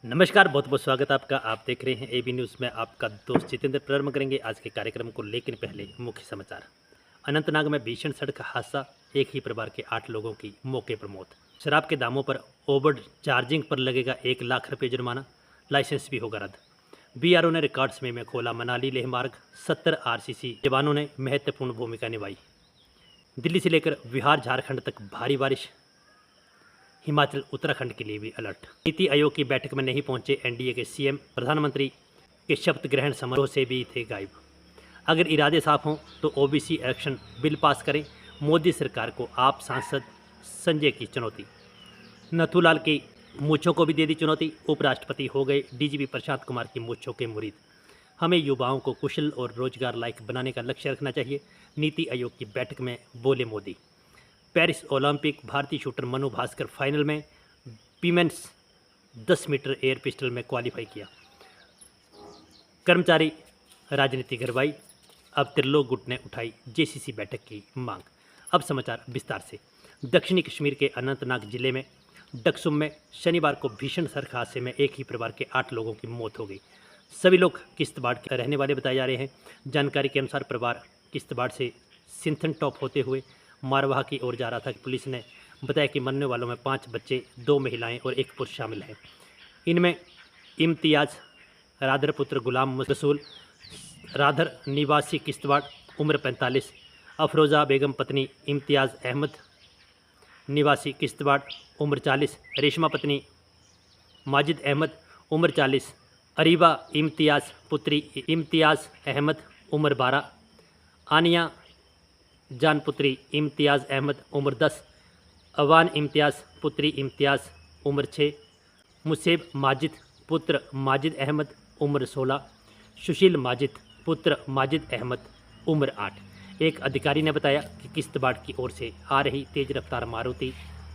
नमस्कार, बहुत बहुत स्वागत है आपका। आप देख रहे हैं एबी न्यूज़ में। आपका दोस्त जितेंद्र प्रारंभ करेंगे आज के कार्यक्रम को, लेकिन पहले मुख्य समाचार। अनंतनाग में भीषण सड़क हादसा, एक ही परिवार के 8 लोगों की मौके पर मौत। शराब के दामों पर ओवर चार्जिंग पर लगेगा 1 लाख रुपये जुर्माना, लाइसेंस भी होगा रद्द। बीआरओ ने रिकॉर्ड समय में खोला मनाली लेह मार्ग, 70 आरसीसी जवानों ने महत्वपूर्ण भूमिका निभाई। दिल्ली से लेकर बिहार झारखंड तक भारी बारिश, हिमाचल उत्तराखंड के लिए भी अलर्ट। नीति आयोग की बैठक में नहीं पहुंचे एनडीए के सीएम, प्रधानमंत्री के शपथ ग्रहण समारोह से भी थे गायब। अगर इरादे साफ हों तो ओबीसी आरक्षण बिल पास करें, मोदी सरकार को आप सांसद संजय की चुनौती। नथुलाल की मूंछों को भी दे दी चुनौती, उपराष्ट्रपति हो गए डीजीपी प्रशांत कुमार की मूंछों के मुरीद। हमें युवाओं को कुशल और रोजगार लायक बनाने का लक्ष्य रखना चाहिए, नीति आयोग की बैठक में बोले मोदी। पेरिस ओलंपिक भारतीय शूटर मनु भास्कर फाइनल में वीमेंस 10 मीटर एयर पिस्टल में क्वालिफाई किया। कर्मचारी राजनीति गरवाई, अब त्रिलोक गुट ने उठाई जेसीसी बैठक की मांग। अब समाचार विस्तार से। दक्षिणी कश्मीर के अनंतनाग जिले में डकसुम में शनिवार को भीषण सड़क हादसे में एक ही परिवार के 8 लोगों की मौत हो गई। सभी लोग किश्तवाड़ के रहने वाले बताए जा रहे हैं। जानकारी के अनुसार परिवार किश्तवाड़ से सिंथन टॉप होते हुए मारवाह की ओर जा रहा था। पुलिस ने बताया कि मरने वालों में 5 बच्चे, 2 महिलाएं और 1 पुरुष शामिल हैं। इनमें इम्तियाज़ राधर पुत्र गुलाम रसूल राधर निवासी किश्तवाड़, उम्र 45, अफरोज़ा बेगम पत्नी इम्तियाज़ अहमद निवासी किश्तवाड़, उम्र 40, रेशमा पत्नी माजिद अहमद, उम्र 40, अरीबा इम्तियाज़ पुत्री इम्तियाज़ अहमद, उम्र 12, आनिया जान पुत्री इम्तियाज़ अहमद, उम्र 10, अवान इम्तियाज़ पुत्री इम्तियाज़, उम्र 6, मुसेब माजिद पुत्र माजिद अहमद, उम्र 16, सुशील माजिद पुत्र माजिद अहमद, उम्र 8। एक अधिकारी ने बताया कि किश्तवाड़ की ओर से आ रही तेज रफ्तार मारुति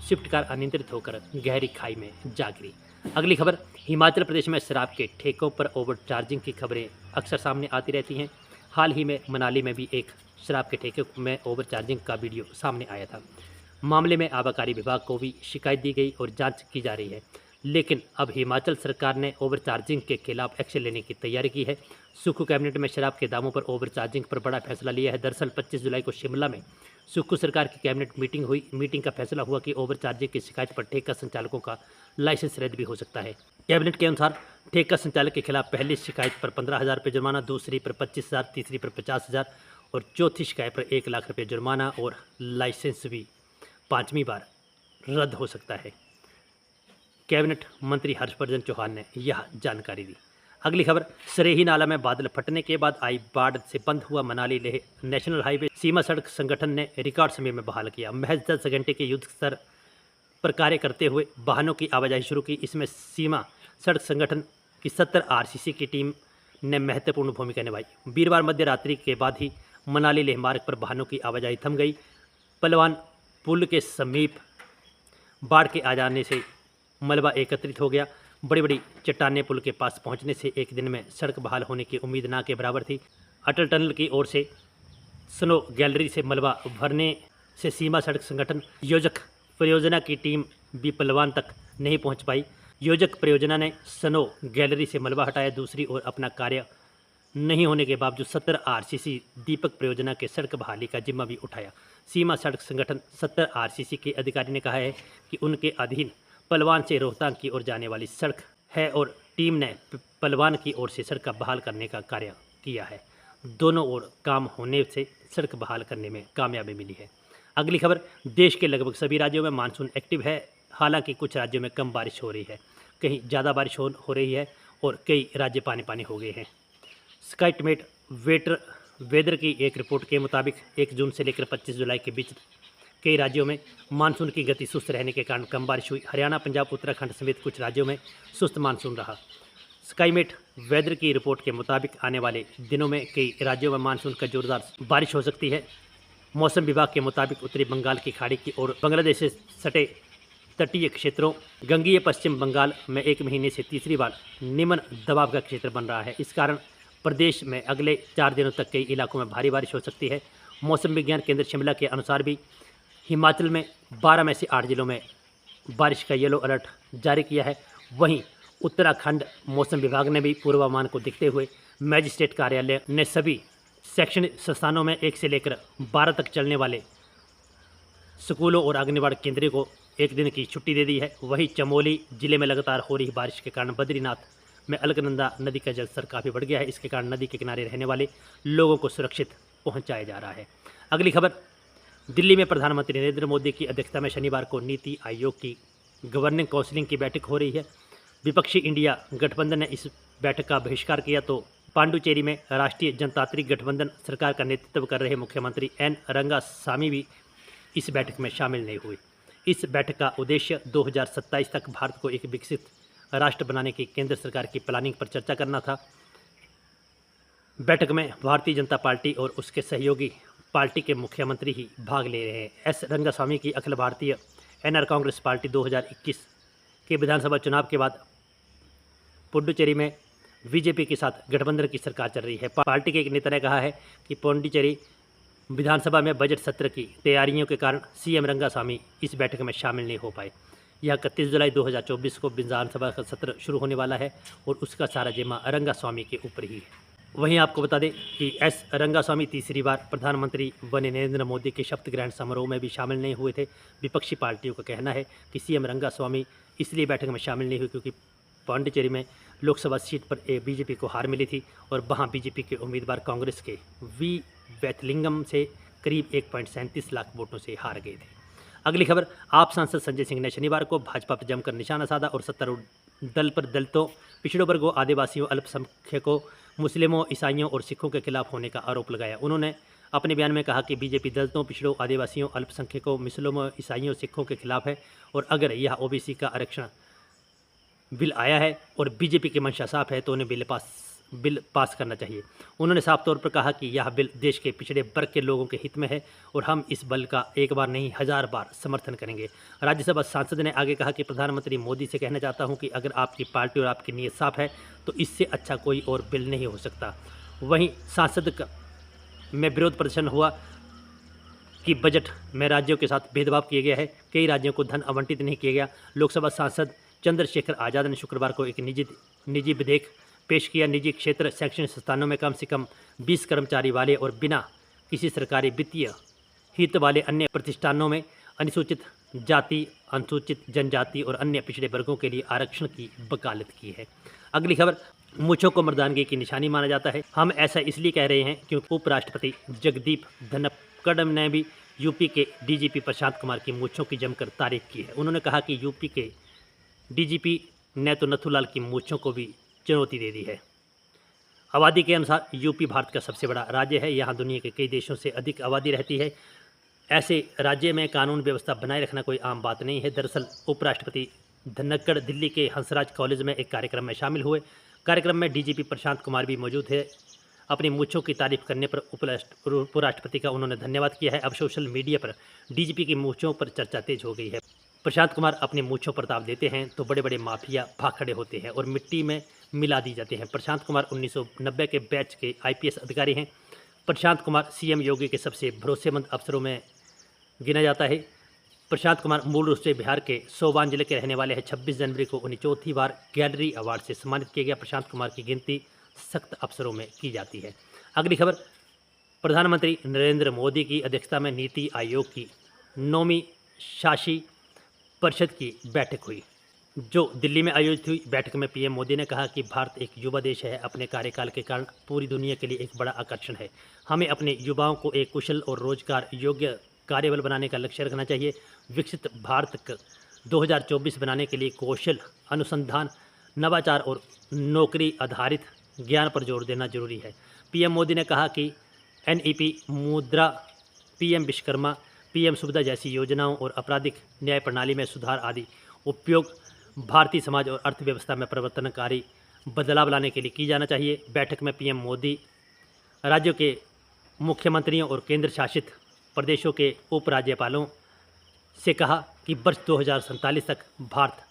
स्विफ्ट कार अनियंत्रित होकर गहरी खाई में जा गिरी। अगली खबर। हिमाचल प्रदेश में शराब के ठेकों पर ओवर चार्जिंग की खबरें अक्सर सामने आती रहती हैं। हाल ही में मनाली में भी एक शराब के ठेके में ओवर चार्जिंग का वीडियो सामने आया था। मामले में आबकारी विभाग को भी शिकायत दी गई और जांच की जा रही है, लेकिन अब हिमाचल सरकार ने ओवर चार्जिंग के खिलाफ एक्शन लेने की तैयारी की है। सुक्खू कैबिनेट में शराब के दामों पर ओवर चार्जिंग पर बड़ा फैसला लिया है। दरअसल 25 जुलाई को शिमला में सुक्खू सरकार की कैबिनेट मीटिंग हुई। मीटिंग का फैसला हुआ कि ओवर चार्जिंग की शिकायत पर ठेका संचालकों का लाइसेंस रद्द भी हो सकता है। कैबिनेट के अनुसार ठेका संचालक के खिलाफ पहली शिकायत पर 15,000 रुपये जुर्माना, दूसरी पर 25,000, तीसरी पर 50,000 और चौथी शिकायत पर 1 लाख रुपये जुर्माना और लाइसेंस भी 5वीं बार रद्द हो सकता है। कैबिनेट मंत्री हर्षवर्धन चौहान ने यह जानकारी दी। अगली खबर। सरेही नाला में बादल फटने के बाद आई बाढ़ से बंद हुआ मनाली लेह नेशनल हाईवे। सीमा सड़क संगठन ने रिकॉर्ड समय में बहाल किया। महज 10 घंटे के युद्ध स्तर पर कार्य करते हुए वाहनों की आवाजाही शुरू की। इसमें सीमा सड़क संगठन की 70 आरसीसी की टीम ने महत्वपूर्ण भूमिका निभाई। वीरवार मध्य रात्रि के बाद ही मनाली लेह मार्ग पर वाहनों की आवाजाही थम गई। पलवान पुल के समीप बाढ़ के आ जाने से मलबा एकत्रित हो गया। बड़ी बड़ी चट्टानें पुल के पास पहुंचने से एक दिन में सड़क बहाल होने की उम्मीद ना के बराबर थी। अटल टनल की ओर से स्नो गैलरी से मलबा भरने से सीमा सड़क संगठन योजक परियोजना की टीम भी पलवान तक नहीं पहुंच पाई। योजक परियोजना ने स्नो गैलरी से मलबा हटाया। दूसरी ओर अपना कार्य नहीं होने के बावजूद 70 आरसीसी दीपक परियोजना के सड़क बहाली का जिम्मा भी उठाया। सीमा सड़क संगठन 70 आरसीसी के अधिकारी ने कहा है कि उनके अधीन पलवान से रोहतांग की ओर जाने वाली सड़क है और टीम ने पलवान की ओर से सड़क बहाल करने का कार्य किया है। दोनों ओर काम होने से सड़क बहाल करने में कामयाबी मिली है। अगली खबर। देश के लगभग सभी राज्यों में मानसून एक्टिव है। हालांकि कुछ राज्यों में कम बारिश हो रही है, कहीं ज़्यादा बारिश हो रही है और कई राज्य पानी पानी हो गए हैं। स्काईमेट वेदर की एक रिपोर्ट के मुताबिक 1 जून से लेकर 25 जुलाई के बीच कई राज्यों में मानसून की गति सुस्त रहने के कारण कम बारिश हुई। हरियाणा, पंजाब, उत्तराखंड समेत कुछ राज्यों में सुस्त मानसून रहा। स्काईमेट वेदर की रिपोर्ट के मुताबिक आने वाले दिनों में कई राज्यों में मानसून का जोरदार बारिश हो सकती है। मौसम विभाग के मुताबिक उत्तरी बंगाल की खाड़ी की ओर बांग्लादेश से सटे तटीय क्षेत्रों गंगीय पश्चिम बंगाल में 1 महीने से तीसरी बार निम्न दबाव का क्षेत्र बन रहा है। इस कारण प्रदेश में अगले 4 दिनों तक कई इलाकों में भारी बारिश हो सकती है। मौसम विज्ञान केंद्र शिमला के अनुसार भी हिमाचल में 12 में से 8 जिलों में बारिश का येलो अलर्ट जारी किया है। वहीं उत्तराखंड मौसम विभाग ने भी पूर्वानुमान को देखते हुए मैजिस्ट्रेट कार्यालय ने सभी शैक्षणिक संस्थानों में 1 से लेकर 12 तक चलने वाले स्कूलों और आंगनबाड़ी केंद्रों को 1 दिन की छुट्टी दे दी है। वहीं चमोली जिले में लगातार हो रही बारिश के कारण बद्रीनाथ में अलकनंदा नदी का जलस्तर काफ़ी बढ़ गया है। इसके कारण नदी के किनारे रहने वाले लोगों को सुरक्षित पहुंचाया जा रहा है। अगली खबर, दिल्ली में प्रधानमंत्री नरेंद्र मोदी की अध्यक्षता में शनिवार को नीति आयोग की गवर्निंग काउंसिल की बैठक हो रही है। विपक्षी इंडिया गठबंधन ने इस बैठक का बहिष्कार किया तो पांडुचेरी में राष्ट्रीय जनतांत्रिक गठबंधन सरकार का नेतृत्व कर रहे मुख्यमंत्री एन रंगास्वामी भी इस बैठक में शामिल नहीं हुए। इस बैठक का उद्देश्य 2027 तक भारत को एक विकसित राष्ट्र बनाने की केंद्र सरकार की प्लानिंग पर चर्चा करना था। बैठक में भारतीय जनता पार्टी और उसके सहयोगी पार्टी के मुख्यमंत्री ही भाग ले रहे हैं। एस रंगास्वामी की अखिल भारतीय एनआर कांग्रेस पार्टी 2021 के विधानसभा चुनाव के बाद पुडुचेरी में बीजेपी के साथ गठबंधन की सरकार चल रही है। पार्टी के एक नेता ने कहा है कि पुडुचेरी विधानसभा में बजट सत्र की तैयारियों के कारण सीएम रंगास्वामी इस बैठक में शामिल नहीं हो पाए। यह 31 जुलाई 2024 को विधानसभा का सत्र शुरू होने वाला है और उसका सारा जिम्मा रंगास्वामी के ऊपर ही है। वहीं आपको बता दें कि एस रंगास्वामी तीसरी बार प्रधानमंत्री बने नरेंद्र मोदी के शपथ ग्रहण समारोह में भी शामिल नहीं हुए थे। विपक्षी पार्टियों का कहना है कि सीएम रंगास्वामी इसलिए बैठक में शामिल नहीं हुए क्योंकि पांडिचेरी में लोकसभा सीट पर बीजेपी को हार मिली थी और वहां बीजेपी के उम्मीदवार कांग्रेस के वी वैथलिंगम से करीब 1.37 लाख वोटों से हार गए थे। अगली खबर, आप सांसद संजय सिंह ने शनिवार को भाजपा पर जमकर निशाना साधा और सत्तारूढ़ दल पर दलितों, पिछड़ों वर्गों, आदिवासियों, अल्पसंख्यकों, मुस्लिमों, ईसाइयों और सिखों के खिलाफ होने का आरोप लगाया। उन्होंने अपने बयान में कहा कि बीजेपी दलितों, पिछड़ों, आदिवासियों, अल्पसंख्यकों, मुस्लिमों, ईसाइयों, सिखों के खिलाफ है और अगर यह ओबीसी का आरक्षण बिल आया है और बीजेपी की मंशा साफ है तो उन्हें बिल पास करना चाहिए। उन्होंने साफ तौर पर कहा कि यह बिल देश के पिछड़े वर्ग के लोगों के हित में है और हम इस बिल का एक बार नहीं 1000 बार समर्थन करेंगे। राज्यसभा सांसद ने आगे कहा कि प्रधानमंत्री मोदी से कहना चाहता हूं कि अगर आपकी पार्टी और आपकी नीयत साफ है तो इससे अच्छा कोई और बिल नहीं हो सकता। वहीं सांसद में विरोध प्रदर्शन हुआ कि बजट में राज्यों के साथ भेदभाव किया गया है, कई राज्यों को धन आवंटित नहीं किया गया। लोकसभा सांसद चंद्रशेखर आज़ाद ने शुक्रवार को एक निजी विधेयक पेश किया। निजी क्षेत्र शैक्षणिक संस्थानों में कम से कम 20 कर्मचारी वाले और बिना किसी सरकारी वित्तीय हित वाले अन्य प्रतिष्ठानों में अनुसूचित जाति, अनुसूचित जनजाति और अन्य पिछड़े वर्गों के लिए आरक्षण की वकालत की है। अगली खबर, मूंछों को मर्दानगी की निशानी माना जाता है। हम ऐसा इसलिए कह रहे हैं क्योंकि उपराष्ट्रपति जगदीप धनखड़ ने भी यूपी के डीजीपी प्रशांत कुमार की मूंछों की जमकर तारीफ की है। उन्होंने कहा कि यूपी के डीजीपी ने तो नथुलाल की मूंछों को भी चुनौती दे दी है। आबादी के अनुसार यूपी भारत का सबसे बड़ा राज्य है। यहाँ दुनिया के कई देशों से अधिक आबादी रहती है। ऐसे राज्य में कानून व्यवस्था बनाए रखना कोई आम बात नहीं है। दरअसल उपराष्ट्रपति धनखड़ दिल्ली के हंसराज कॉलेज में एक कार्यक्रम में शामिल हुए। कार्यक्रम में डीजीपी प्रशांत कुमार भी मौजूद है। अपनी मूंछों की तारीफ करने पर उपराष्ट्रपति का उन्होंने धन्यवाद किया है। अब सोशल मीडिया पर डीजीपी की मूंछों पर चर्चा तेज हो गई है। प्रशांत कुमार अपनी मूंछों पर दाव देते हैं तो बड़े बड़े माफिया भाग खड़े होते हैं और मिट्टी में मिला दी जाते हैं। प्रशांत कुमार 1990 के बैच के आईपीएस अधिकारी हैं। प्रशांत कुमार सीएम योगी के सबसे भरोसेमंद अफसरों में गिना जाता है। प्रशांत कुमार मूल रूप से बिहार के सोवान जिले के रहने वाले हैं। 26 जनवरी को उन्हें चौथी बार गैलरी अवार्ड से सम्मानित किया गया। प्रशांत कुमार की गिनती सख्त अफसरों में की जाती है। अगली खबर, प्रधानमंत्री नरेंद्र मोदी की अध्यक्षता में नीति आयोग की 9वीं शासी परिषद की बैठक हुई जो दिल्ली में आयोजित हुई। बैठक में पीएम मोदी ने कहा कि भारत एक युवा देश है। अपने कार्यकाल के कारण पूरी दुनिया के लिए एक बड़ा आकर्षण है। हमें अपने युवाओं को एक कुशल और रोजगार योग्य कार्यबल बनाने का लक्ष्य रखना चाहिए। विकसित भारत 2024 बनाने के लिए कौशल, अनुसंधान, नवाचार और नौकरी आधारित ज्ञान पर जोर देना जरूरी है। पीएम मोदी ने कहा कि एनईपी, मुद्रा, पीएम विश्वकर्मा, पीएम सुविधा जैसी योजनाओं और आपराधिक न्याय प्रणाली में सुधार आदि उपयोग भारतीय समाज और अर्थव्यवस्था में परिवर्तनकारी बदलाव लाने के लिए की जाना चाहिए। बैठक में पीएम मोदी राज्यों के मुख्यमंत्रियों और केंद्र शासित प्रदेशों के उपराज्यपालों से कहा कि वर्ष 2047 तक भारत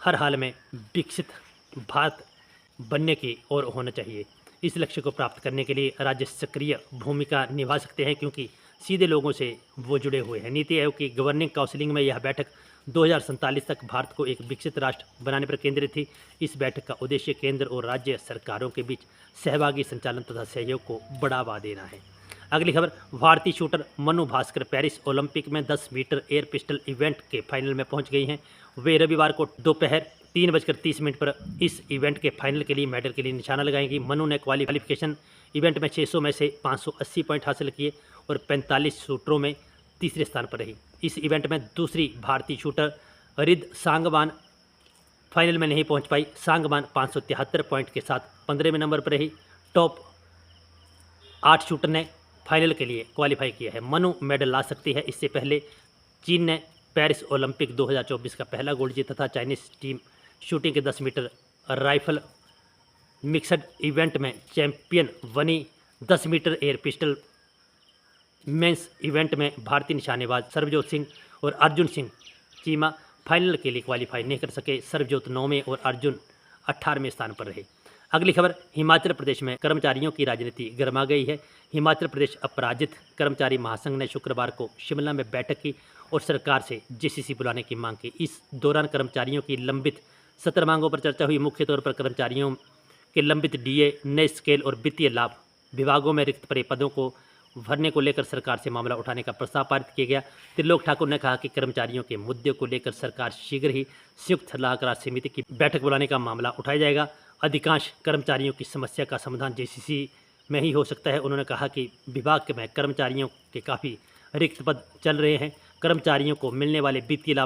हर हाल में विकसित भारत बनने की ओर होना चाहिए। इस लक्ष्य को प्राप्त करने के लिए राज्य सक्रिय भूमिका निभा सकते हैं क्योंकि सीधे लोगों से वो जुड़े हुए हैं। नीति आयोग की गवर्निंग काउंसिल में यह बैठक 2047 तक भारत को एक विकसित राष्ट्र बनाने पर केंद्रित थी। इस बैठक का उद्देश्य केंद्र और राज्य सरकारों के बीच सहभागी संचालन तथा सहयोग को बढ़ावा देना है। अगली खबर, भारतीय shooter Manu Bhaskar Paris Olympic में 10 मीटर एयर पिस्टल इवेंट के फाइनल में पहुंच गई हैं। वे रविवार को दोपहर 3:30 पर इस इवेंट के फाइनल के लिए मेडल के लिए निशाना लगाएंगी। मनु ने क्वालिफिकेशन इवेंट में 600 में से 580 पॉइंट हासिल किए और 45 शूटरों में तीसरे स्थान पर रही। इस इवेंट में दूसरी भारतीय शूटर रिद सांगवान फाइनल में नहीं पहुंच पाई। सांगवान 573 पॉइंट के साथ 15वें नंबर पर रही। टॉप 8 शूटर ने फाइनल के लिए क्वालिफाई किया है। मनु मेडल ला सकती है। इससे पहले चीन ने पेरिस ओलंपिक 2024 का पहला गोल्ड जीता था। चाइनीज टीम शूटिंग के 10 मीटर राइफल मिक्सड इवेंट में चैंपियन बनी। 10 meter air pistol men's event में भारतीय निशानेबाज सरबजोत सिंह और अर्जुन सिंह चीमा फाइनल के लिए क्वालिफाई नहीं कर सके। सरबजोत 9वें और अर्जुन 18वें स्थान पर रहे। अगली खबर, हिमाचल प्रदेश में कर्मचारियों की राजनीति गरमा गई है। हिमाचल प्रदेश अपराजित कर्मचारी महासंघ ने शुक्रवार को शिमला में बैठक की और सरकार से जेसीसी बुलाने की मांग की। इस दौरान कर्मचारियों की लंबित 17 मांगों पर चर्चा हुई। मुख्य तौर पर कर्मचारियों के लंबित डीए, नए स्केल और वित्तीय लाभ, विभागों में रिक्त पड़े पदों को भरने को लेकर सरकार से मामला उठाने का प्रस्ताव पारित किया गया। त्रिलोक ठाकुर ने कहा कि कर्मचारियों के मुद्दे को लेकर सरकार शीघ्र ही संयुक्त सलाहकार समिति की बैठक बुलाने का मामला उठाया जाएगा। अधिकांश कर्मचारियों की समस्या का समाधान जेसीसी में ही हो सकता है। उन्होंने कहा कि विभाग में कर्मचारियों के काफ़ी रिक्त पद चल रहे हैं। कर्मचारियों को मिलने वाले वित्तीय लाभ